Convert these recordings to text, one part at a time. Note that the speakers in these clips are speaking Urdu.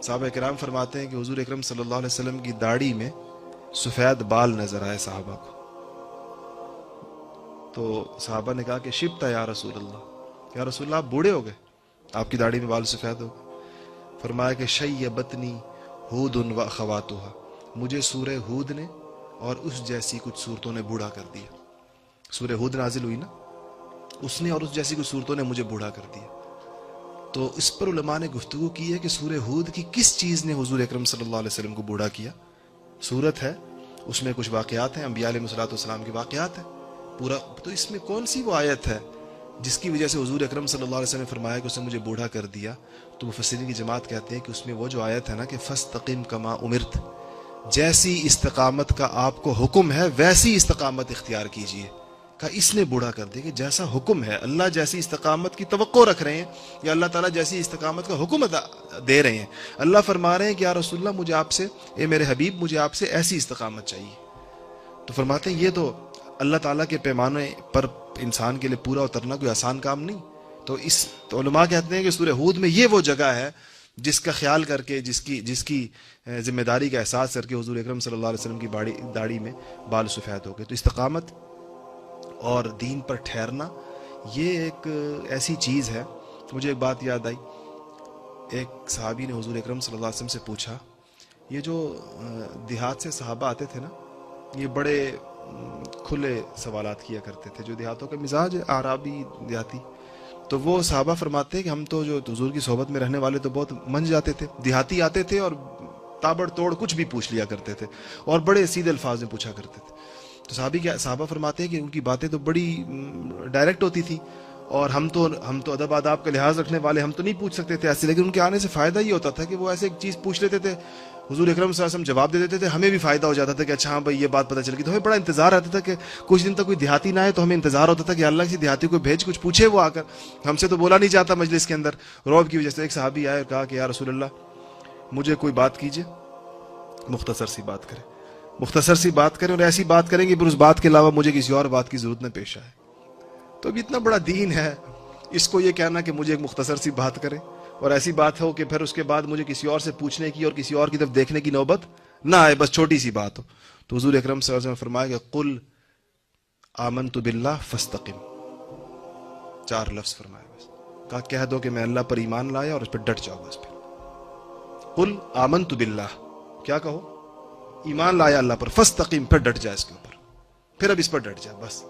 صحابہ کرام فرماتے ہیں کہ حضور اکرم صلی اللہ علیہ وسلم کی داڑھی میں سفید بال نظر آئے صحابہ کو. تو صحابہ نے کہا کہ شبتا یا رسول اللہ, یا رسول اللہ آپ بوڑھے ہو گئے, آپ کی داڑھی میں بال سفید ہو گئے. فرمایا کہ شیبتنی ہود و اخواتها, مجھے سورہ ہود نے اور اس جیسی کچھ صورتوں نے بوڑھا کر دیا. سورہ ہود نازل ہوئی نا, اس نے اور اس جیسی کچھ صورتوں نے مجھے بوڑھا کر دیا. تو اس پر علماء نے گفتگو کی ہے کہ سورہ ہود کی کس چیز نے حضور اکرم صلی اللہ علیہ وسلم کو بوڑھا کیا. سورت ہے, اس میں کچھ واقعات ہیں, انبیاء علیہ الصلوۃ والسلام کے واقعات ہیں پورا. تو اس میں کون سی وہ آیت ہے جس کی وجہ سے حضور اکرم صلی اللہ علیہ وسلم نے فرمایا کہ اس نے مجھے بوڑھا کر دیا؟ تو مفسرین کی جماعت کہتے ہیں کہ اس میں وہ جو آیت ہے نا کہ فاستقم کما امرت, جیسی استقامت کا آپ کو حکم ہے ویسی استقامت اختیار کیجئے. کہ اس نے بوڑھا کر دیا کہ جیسا حکم ہے, اللہ جیسی استقامت کی توقع رکھ رہے ہیں یا اللہ تعالیٰ جیسی استقامت کا حکم دے رہے ہیں. اللہ فرما رہے ہیں کہ یا رسول اللہ مجھے آپ سے, اے میرے حبیب مجھے آپ سے ایسی استقامت چاہیے. تو فرماتے ہیں یہ تو اللہ تعالیٰ کے پیمانے پر انسان کے لیے پورا اترنا کوئی آسان کام نہیں. تو علماء کہتے ہیں کہ سورہ ہود میں یہ وہ جگہ ہے جس کا خیال کر کے, جس کی ذمہ داری کا احساس کر کے حضور اکرم صلی اللہ علیہ وسلم کی داڑھی میں بال سفید ہو گئے. تو استقامت اور دین پر ٹھہرنا یہ ایک ایسی چیز ہے. مجھے ایک بات یاد آئی, ایک صحابی نے حضور اکرم صلی اللہ علیہ وسلم سے پوچھا, یہ جو دیہات سے صحابہ آتے تھے نا, یہ بڑے کھلے سوالات کیا کرتے تھے, جو دیہاتوں کا مزاج ہے اعرابی دیہاتی. تو وہ صحابہ فرماتے ہیں کہ ہم تو جو حضور کی صحبت میں رہنے والے تو بہت منج جاتے تھے. دیہاتی آتے تھے اور تابڑ توڑ کچھ بھی پوچھ لیا کرتے تھے اور بڑے سیدھے الفاظ میں پوچھا کرتے تھے. تو صحابہ فرماتے ہیں کہ ان کی باتیں تو بڑی ڈائریکٹ ہوتی تھی اور ہم تو ادب آداب کا لحاظ رکھنے والے, ہم تو نہیں پوچھ سکتے تھے ایسے. لیکن ان کے آنے سے فائدہ یہ ہوتا تھا کہ وہ ایسے ایک چیز پوچھ لیتے تھے, حضور اکرم صلی اللہ علیہ وسلم جواب دے دیتے تھے, ہمیں بھی فائدہ ہو جاتا تھا کہ اچھا ہاں بھائی یہ بات پتہ چل گئی. تو ہمیں بڑا انتظار رہتا تھا کہ کچھ دن تک کوئی دیہاتی نہ آئے, تو ہمیں انتظار ہوتا تھا کہ اللہ کسی دیہاتی کو بھیج کچھ پوچھے وہ آ کر. ہم سے تو بولا نہیں جاتا مجلس کے اندر رعب کی وجہ سے. ایک صحابی آئے اور کہا کہ یا رسول اللہ مجھے کوئی بات کیجیے, مختصر سی بات کریں, مختصر سی بات کریں اور ایسی بات کریں کہ پھر اس بات کے علاوہ مجھے کسی اور بات کی ضرورت نہ پیش آئے. تو اب اتنا بڑا دین ہے, اس کو یہ کہنا کہ مجھے ایک مختصر سی بات کریں اور ایسی بات ہو کہ پھر اس کے بعد مجھے کسی اور سے پوچھنے کی اور کسی اور کی طرف دیکھنے کی نوبت نہ آئے, بس چھوٹی سی بات ہو. تو حضور اکرم صلی اللہ علیہ وسلم نے فرمایا کہ قل آمنت باللہ فاستقم, 4 لفظ فرمایا بس. کہا کہہ دو کہ میں اللہ پر ایمان لایا اور اس پر ڈٹ جاؤ بس. پھر قل آمنت باللہ, کیا کہو, ایمان لایا اللہ پر, فاستقم پھر ڈٹ جائے اس کے اوپر, پھر اب اس پر ڈٹ جائے بس.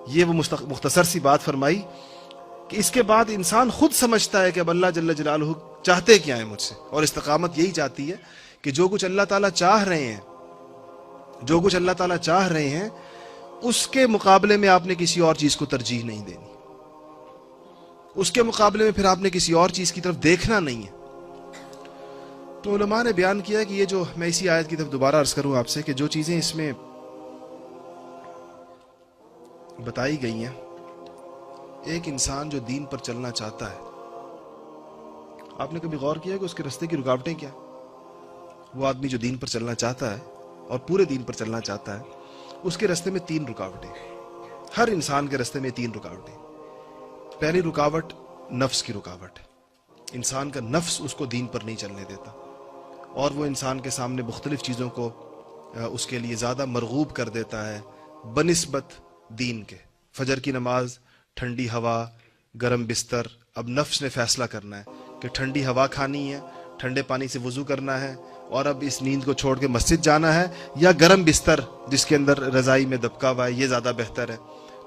یہ وہ مختصر سی بات فرمائی کہ اس کے بعد انسان خود سمجھتا ہے کہ اب اللہ جل جلالہ چاہتے کیا ہیں مجھ سے. اور استقامت یہی چاہتی ہے کہ جو کچھ اللہ تعالیٰ چاہ رہے ہیں, جو کچھ اللہ تعالیٰ چاہ رہے ہیں اس کے مقابلے میں آپ نے کسی اور چیز کو ترجیح نہیں دینی, اس کے مقابلے میں پھر آپ نے کسی اور چیز کی طرف دیکھنا نہیں ہے. تو علماء نے بیان کیا کہ یہ جو, میں اسی آیت کی طرف دوبارہ عرض کروں آپ سے کہ جو چیزیں اس میں بتائی گئی ہیں, ایک انسان جو دین پر چلنا چاہتا ہے, آپ نے کبھی غور کیا کہ اس کے راستے کی رکاوٹیں کیا؟ وہ آدمی جو دین پر چلنا چاہتا ہے اور پورے دین پر چلنا چاہتا ہے, اس کے راستے میں 3 رکاوٹیں. ہر انسان کے راستے میں 3 رکاوٹیں. پہلی رکاوٹ نفس کی رکاوٹ ہے. انسان کا نفس اس کو دین پر نہیں چلنے دیتا اور وہ انسان کے سامنے مختلف چیزوں کو اس کے لیے زیادہ مرغوب کر دیتا ہے بنسبت دین کے. فجر کی نماز, ٹھنڈی ہوا, گرم بستر. اب نفس نے فیصلہ کرنا ہے کہ ٹھنڈی ہوا کھانی ہے, ٹھنڈے پانی سے وضو کرنا ہے اور اب اس نیند کو چھوڑ کے مسجد جانا ہے, یا گرم بستر جس کے اندر رضائی میں دبکا ہوا ہے یہ زیادہ بہتر ہے.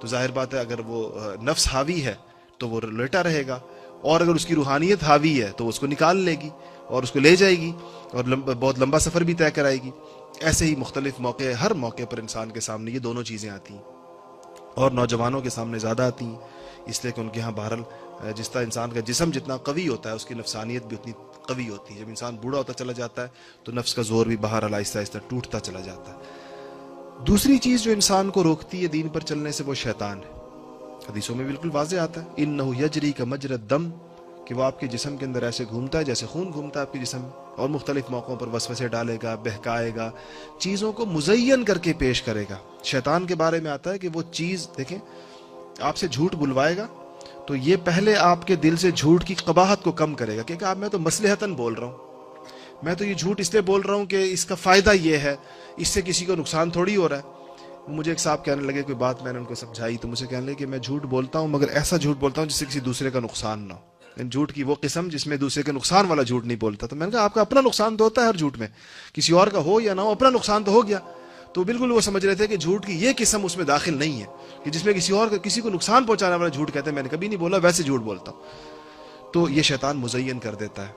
تو ظاہر بات ہے اگر وہ نفس حاوی ہے تو وہ لیٹا رہے گا, اور اگر اس کی روحانیت حاوی ہے تو اس کو نکال لے گی اور اس کو لے جائے گی اور بہت لمبا سفر بھی طے کرائے گی. ایسے ہی مختلف موقع, ہر موقع پر انسان کے سامنے یہ دونوں چیزیں آتی ہیں, اور نوجوانوں کے سامنے زیادہ آتی ہیں اس لیے کہ ان کے ہاں بہرحال جس طرح انسان کا جسم جتنا قوی ہوتا ہے اس کی نفسانیت بھی اتنی قوی ہوتی ہے. جب انسان بوڑھا ہوتا چلا جاتا ہے تو نفس کا زور بھی بہرحال آہستہ آہستہ ٹوٹتا چلا جاتا ہے. دوسری چیز جو انسان کو روکتی ہے دین پر چلنے سے وہ شیطان ہے. حدیثوں میں بالکل واضح آتا ہے انہ یجری کمجری الدم, کہ وہ آپ کے جسم کے اندر ایسے گھومتا ہے جیسے خون گھومتا ہے آپ کے جسم میں, اور مختلف موقعوں پر وسوسے ڈالے گا, بہکائے گا, چیزوں کو مزین کر کے پیش کرے گا. شیطان کے بارے میں آتا ہے کہ وہ چیز دیکھیں, آپ سے جھوٹ بلوائے گا تو یہ پہلے آپ کے دل سے جھوٹ کی قباحت کو کم کرے گا, کہ آپ میں تو مصلحتاً بول رہا ہوں, میں تو یہ جھوٹ اس لیے بول رہا ہوں کہ اس کا فائدہ یہ ہے, اس سے کسی کو نقصان تھوڑی ہو رہا ہے. مجھے ایک صاحب کہنے لگے, کوئی بات میں نے ان کو سمجھائی تو مجھے کہنے لگے کہ میں جھوٹ بولتا ہوں مگر ایسا جھوٹ بولتا ہوں جس سے کسی دوسرے کا نقصان نہ ہو. جھوٹ کی وہ قسم جس میں دوسرے کے نقصان والا جھوٹ نہیں بولتا. تو میں نے کہا آپ کا اپنا نقصان تو ہوتا ہے ہر جھوٹ میں, کسی اور کا ہو یا نہ ہو, اپنا نقصان تو ہو گیا. تو بالکل وہ سمجھ رہے تھے کہ جھوٹ کی یہ قسم اس میں داخل نہیں ہے کہ جس میں کسی کو نقصان پہنچانے والا جھوٹ کہتے ہیں. میں نے کبھی نہیں بولا, ویسے جھوٹ بولتا ہوں. تو یہ شیطان مزین کر دیتا ہے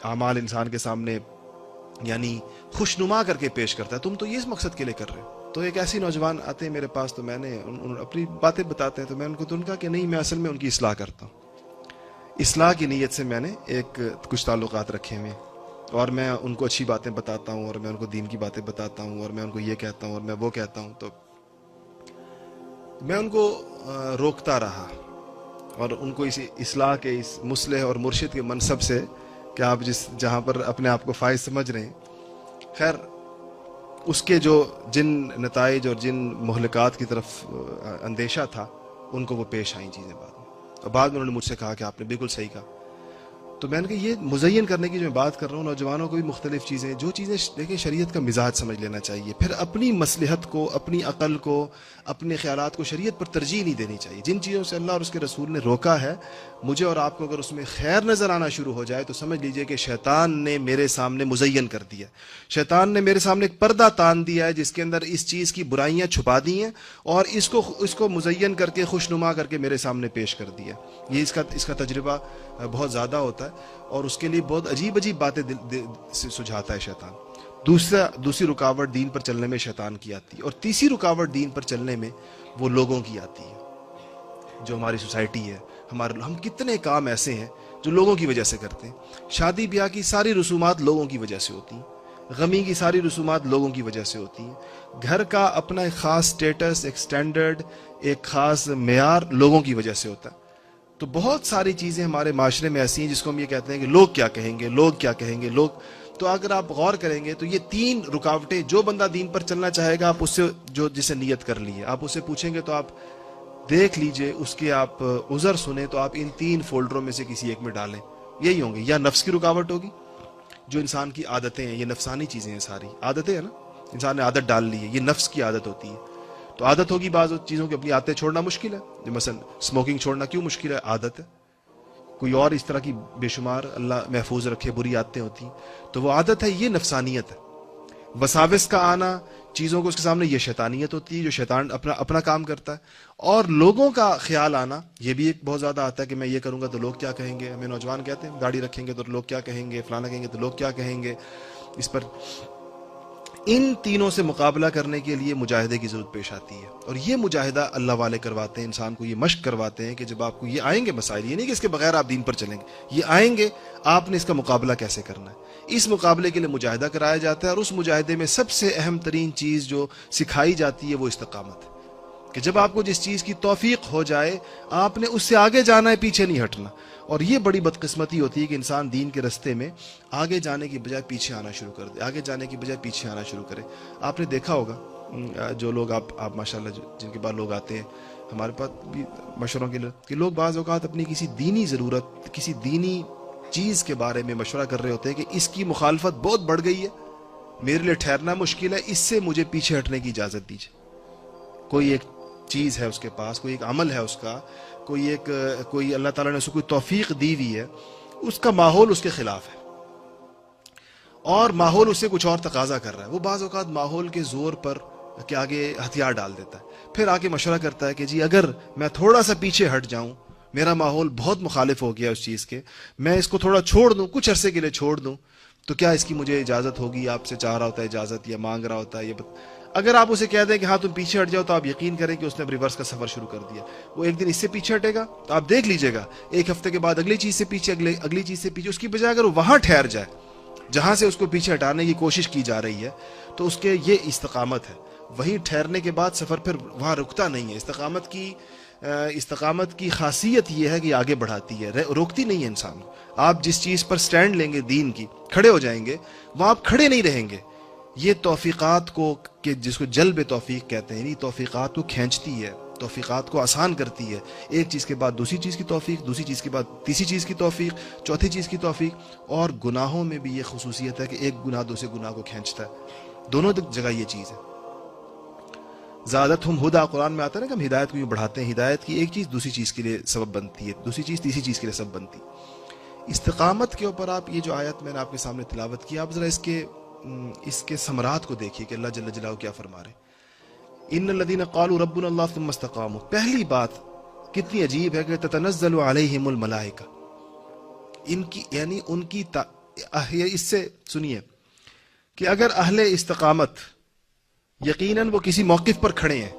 اعمال انسان کے سامنے, یعنی خوشنما کر کے پیش کرتا ہے. تم تو یہ اس مقصد کے لیے کر رہے ہو. تو ایک ایسی نوجوان آتے ہیں میرے پاس, تو میں نے اپنی باتیں بتاتے ہیں, تو میں ان کو تو ان کا کہ نہیں, میں اصل میں ان کی اصلاح کرتا ہوں. اصلاح کی نیت سے میں نے کچھ تعلقات رکھے ہوئے, اور میں ان کو اچھی باتیں بتاتا ہوں, اور میں ان کو دین کی باتیں بتاتا ہوں, اور میں ان کو یہ کہتا ہوں اور میں وہ کہتا ہوں. تو میں ان کو روکتا رہا, اور ان کو اس اصلاح کے, اس مصلح اور مرشد کے منصب سے کہ آپ جہاں پر اپنے آپ کو فائز سمجھ رہے ہیں, خیر اس کے جو جن نتائج اور جن مہلکات کی طرف اندیشہ تھا ان کو وہ پیش آئیں چیزیں بعد میں. اور بعد میں انہوں نے مجھ سے کہا کہ آپ نے بالکل صحیح کہا. تو میں نے کہا یہ مزین کرنے کی جو میں بات کر رہا ہوں, نوجوانوں کو بھی مختلف چیزیں, جو چیزیں دیکھیں شریعت کا مزاج سمجھ لینا چاہیے, پھر اپنی مصلحت کو, اپنی عقل کو, اپنے خیالات کو شریعت پر ترجیح نہیں دینی چاہیے. جن چیزوں سے اللہ اور اس کے رسول نے روکا ہے, مجھے اور آپ کو اگر اس میں خیر نظر آنا شروع ہو جائے تو سمجھ لیجئے کہ شیطان نے میرے سامنے مزین کر دیا, شیطان نے میرے سامنے ایک پردہ تان دیا ہے جس کے اندر اس چیز کی برائیاں چھپا دی ہیں, اور اس کو مزین کر کے خوشنما کر کے میرے سامنے پیش کر دیا. یہ اس کا تجربہ بہت زیادہ ہوتا ہے, اور اس کے لیے بہت عجیب عجیب باتیں سجھاتا ہے شیطان. دوسری رکاوٹ دین پر چلنے میں شیطان کی آتی ہے, اور تیسری رکاوٹ دین پر چلنے میں وہ لوگوں کی آتی ہے. جو ہماری سوسائٹی ہے, ہم کتنے کام ایسے ہیں جو لوگوں کی وجہ سے کرتے ہیں. شادی بیاہ کی ساری رسومات لوگوں کی وجہ سے ہوتی ہیں, غمی کی ساری رسومات لوگوں کی وجہ سے ہوتی ہیں, گھر کا اپنا ایک خاص سٹیٹس, ایک سٹینڈرڈ, ایک خاص معیار لوگوں کی وجہ سے ہوتا ہے. تو بہت ساری چیزیں ہمارے معاشرے میں ایسی ہیں جس کو ہم یہ کہتے ہیں کہ لوگ کیا کہیں گے, لوگ کیا کہیں گے, لوگ. تو اگر آپ غور کریں گے تو یہ 3 رکاوٹیں, جو بندہ دین پر چلنا چاہے گا, آپ اس سے جسے نیت کر لی ہے, آپ اسے پوچھیں گے تو آپ دیکھ لیجئے, اس کے آپ عذر سنیں تو آپ ان 3 فولڈروں میں سے کسی ایک میں ڈالیں. یہی ہوں گے, یا نفس کی رکاوٹ ہوگی, جو انسان کی عادتیں ہیں, یہ نفسانی چیزیں ہیں, ساری عادتیں ہیں نا, انسان نے عادت ڈال لی ہے, یہ نفس کی عادت ہوتی ہے. تو عادت ہوگی بعض چیزوں کی اپنی عادتیں چھوڑنا مشکل ہے, جو مثلا اسموکنگ چھوڑنا کیوں مشکل ہے, عادت ہے. کوئی اور اس طرح کی بے شمار اللہ محفوظ رکھے بری عادتیں ہوتی ہیں, تو وہ عادت ہے, یہ نفسانیت ہے. وساوس کا آنا چیزوں کو اس کے سامنے, یہ شیطانیت ہوتی ہے, جو شیطان اپنا کام کرتا ہے. اور لوگوں کا خیال آنا, یہ بھی ایک بہت زیادہ آتا ہے کہ میں یہ کروں گا تو لوگ کیا کہیں گے. ہمیں نوجوان کہتے ہیں داڑھی رکھیں گے تو لوگ کیا کہیں گے, فلانا کہیں گے تو لوگ کیا کہیں گے. اس پر ان تینوں سے مقابلہ کرنے کے لیے مجاہدے کی ضرورت پیش آتی ہے, اور یہ مجاہدہ اللہ والے کرواتے ہیں, انسان کو یہ مشق کرواتے ہیں کہ جب آپ کو یہ آئیں گے مسائل, یہ نہیں کہ اس کے بغیر آپ دین پر چلیں گے, یہ آئیں گے, آپ نے اس کا مقابلہ کیسے کرنا ہے. اس مقابلے کے لیے مجاہدہ کرایا جاتا ہے, اور اس مجاہدے میں سب سے اہم ترین چیز جو سکھائی جاتی ہے وہ استقامت ہے, کہ جب آپ کو جس چیز کی توفیق ہو جائے آپ نے اس سے آگے جانا ہے, پیچھے نہیں ہٹنا. اور یہ بڑی بدقسمتی ہوتی ہے کہ انسان دین کے رستے میں آگے جانے کی بجائے پیچھے آنا شروع کر دے, آگے جانے کی بجائے پیچھے آنا شروع کرے. آپ نے دیکھا ہوگا جو لوگ آپ ماشاءاللہ جن کے بعد لوگ آتے ہیں ہمارے پاس بھی مشوروں کے لیے, کہ لوگ بعض اوقات اپنی کسی دینی ضرورت, کسی دینی چیز کے بارے میں مشورہ کر رہے ہوتے ہیں کہ اس کی مخالفت بہت بڑھ گئی ہے, میرے لیے ٹھہرنا مشکل ہے, اس سے مجھے پیچھے ہٹنے کی اجازت دیجیے. کوئی ایک چیز ہے اس کے پاس, کوئی ایک عمل ہے اس کا, کوئی اللہ تعالیٰ نے اس کو کوئی توفیق دی ہوئی ہے, اس کا ماحول اس کے خلاف ہے, اور ماحول اسے کچھ اور تقاضا کر رہا ہے. وہ بعض اوقات ماحول کے زور پر کہ آگے ہتھیار ڈال دیتا ہے, پھر آگے مشورہ کرتا ہے کہ جی اگر میں تھوڑا سا پیچھے ہٹ جاؤں, میرا ماحول بہت مخالف ہو گیا اس چیز کے, میں اس کو تھوڑا چھوڑ دوں, کچھ عرصے کے لیے چھوڑ دوں, تو کیا اس کی مجھے اجازت ہوگی. آپ سے چاہ رہا ہوتا ہے اجازت, یا مانگ رہا ہوتا ہے اگر آپ اسے کہہ دیں کہ ہاں تم پیچھے ہٹ جاؤ, تو آپ یقین کریں کہ اس نے اب ریورس کا سفر شروع کر دیا. وہ ایک دن اس سے پیچھے ہٹے گا تو آپ دیکھ لیجئے گا, ایک ہفتے کے بعد اگلی چیز سے پیچھے, اگلی چیز سے پیچھے. اس کی بجائے اگر وہ وہاں ٹھہر جائے جہاں سے اس کو پیچھے ہٹانے کی کوشش کی جا رہی ہے, تو اس کے یہ استقامت ہے. وہیں ٹھہرنے کے بعد سفر پھر وہاں رکتا نہیں ہے. استقامت کی خاصیت یہ ہے کہ آگے بڑھاتی ہے, روکتی نہیں ہے انسان کو. آپ جس چیز پر سٹینڈ لیں گے دین کی, کھڑے ہو جائیں گے, وہاں آپ کھڑے نہیں رہیں گے. یہ توفیقات کو, کہ جس کو جلب توفیق کہتے ہیں, توفیقات کو کھینچتی ہے, توفیقات کو آسان کرتی ہے، ایک چیز کے بعد دوسری چیز کی توفیق، دوسری چیز کے بعد تیسری چیز کی توفیق، چوتھی چیز کی توفیق۔ اور گناہوں میں بھی یہ خصوصیت ہے کہ ایک گناہ دوسرے گناہ کو کھینچتا ہے، دونوں جگہ یہ چیز ہے۔ زادتہم ہدا، قرآن میں آتا ہے نا کہ ہم ہدایت کو یوں بڑھاتے ہیں، ہدایت کی ایک چیز دوسری چیز کے لیے سبب بنتی ہے، دوسری چیز تیسری چیز کے لیے سبب بنتی ہے۔ استقامت کے اوپر آپ یہ جو آیت میں نے آپ کے سامنے تلاوت کی، آپ ذرا اس کے ثمرات کو دیکھیے کہ اللہ جل جلالہ کیا فرما رہے ہیں۔ ان الذین قالوا ربنا اللہ ثم استقاموا، پہلی بات کتنی عجیب ہے کہ تتنزل علیہم الملائکہ، ان کی یعنی ان کی اس سے سنیے کہ اگر اہل استقامت یقیناً وہ کسی موقف پر کھڑے ہیں،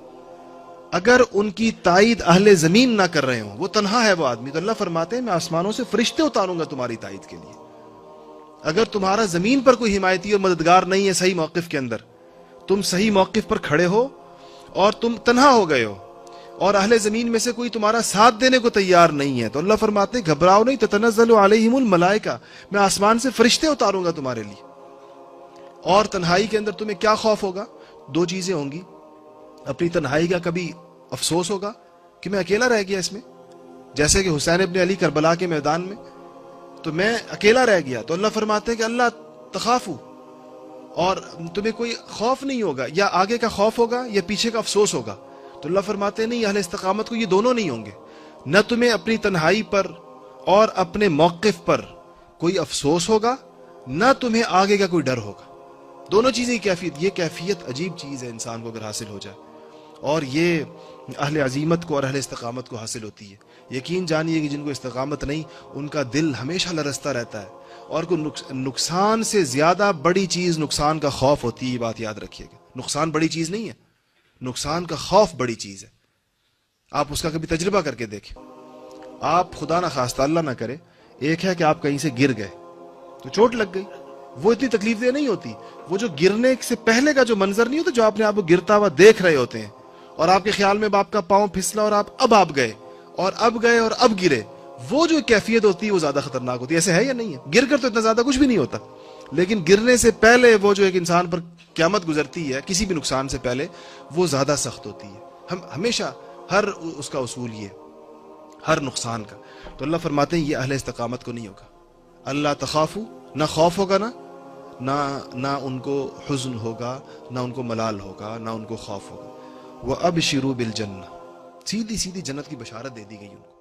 اگر ان کی تائید اہل زمین نہ کر رہے ہوں، وہ تنہا ہے وہ آدمی، تو اللہ فرماتے ہیں میں آسمانوں سے فرشتے اتاروں گا تمہاری تائید کے لیے۔ اگر تمہارا زمین پر کوئی حمایتی اور مددگار نہیں ہے صحیح موقف کے اندر، تم صحیح موقف پر کھڑے ہو اور تم تنہا ہو گئے ہو اور اہل زمین میں سے کوئی تمہارا ساتھ دینے کو تیار نہیں ہے، تو اللہ فرماتے ہیں گھبراؤ نہیں، تتنزل علیہم الملائکہ، میں آسمان سے فرشتے اتاروں گا تمہارے لیے۔ اور تنہائی کے اندر تمہیں کیا خوف ہوگا؟ دو چیزیں ہوں گی، اپنی تنہائی کا کبھی افسوس ہوگا کہ میں اکیلا رہ گیا اس میں، جیسے کہ حسین ابن علی کربلا کے میدان میں تو میں اکیلا رہ گیا، تو اللہ فرماتے ہیں کہ اللہ تخافو، اور تمہیں کوئی خوف نہیں ہوگا، یا آگے کا خوف ہوگا یا پیچھے کا افسوس ہوگا، تو اللہ فرماتے ہیں نہیں، اہل استقامت کو یہ دونوں نہیں ہوں گے، نہ تمہیں اپنی تنہائی پر اور اپنے موقف پر کوئی افسوس ہوگا، نہ تمہیں آگے کا کوئی ڈر ہوگا، دونوں چیزیں کیفیت، یہ کیفیت عجیب چیز ہے انسان کو اگر حاصل ہو جائے، اور یہ اہل عزیمت کو اور اہل استقامت کو حاصل ہوتی ہے۔ یقین جانیے کہ جن کو استقامت نہیں، ان کا دل ہمیشہ لرزتا رہتا ہے، اور کوئی نقصان سے زیادہ بڑی چیز نقصان کا خوف ہوتی ہے، یہ بات یاد رکھیے گا۔ نقصان بڑی چیز نہیں ہے، نقصان کا خوف بڑی چیز ہے۔ آپ اس کا کبھی تجربہ کر کے دیکھیں۔ آپ خدا نہ خواستہ اللہ نہ کرے، ایک ہے کہ آپ کہیں سے گر گئے تو چوٹ لگ گئی، وہ اتنی تکلیف دہ نہیں ہوتی، وہ جو گرنے سے پہلے کا جو منظر نہیں ہوتا، جو آپ نے آپ کو گرتا ہوا دیکھ رہے ہوتے ہیں، اور آپ کے خیال میں آپ کا پاؤں پھسلا اور آپ گئے اور اب گرے، وہ جو کیفیت ہوتی ہے وہ زیادہ خطرناک ہوتی ہے۔ ایسے ہے یا نہیں ہے؟ گر کر تو اتنا زیادہ کچھ بھی نہیں ہوتا، لیکن گرنے سے پہلے وہ جو ایک انسان پر قیامت گزرتی ہے کسی بھی نقصان سے پہلے، وہ زیادہ سخت ہوتی ہے۔ ہم ہمیشہ ہر اس کا اصول یہ ہر نقصان کا، تو اللہ فرماتے ہیں یہ اہل استقامت کو نہیں ہوگا۔ اللہ تخافو، نہ خوف ہوگا، نہ ان کو حزن ہوگا، نہ ان کو ملال ہوگا، نہ ان کو خوف ہوگا۔ وَأَبْشِرُوا بِالْجَنَّةِ، سیدھی جنت کی بشارت دے دی گئی ان کو۔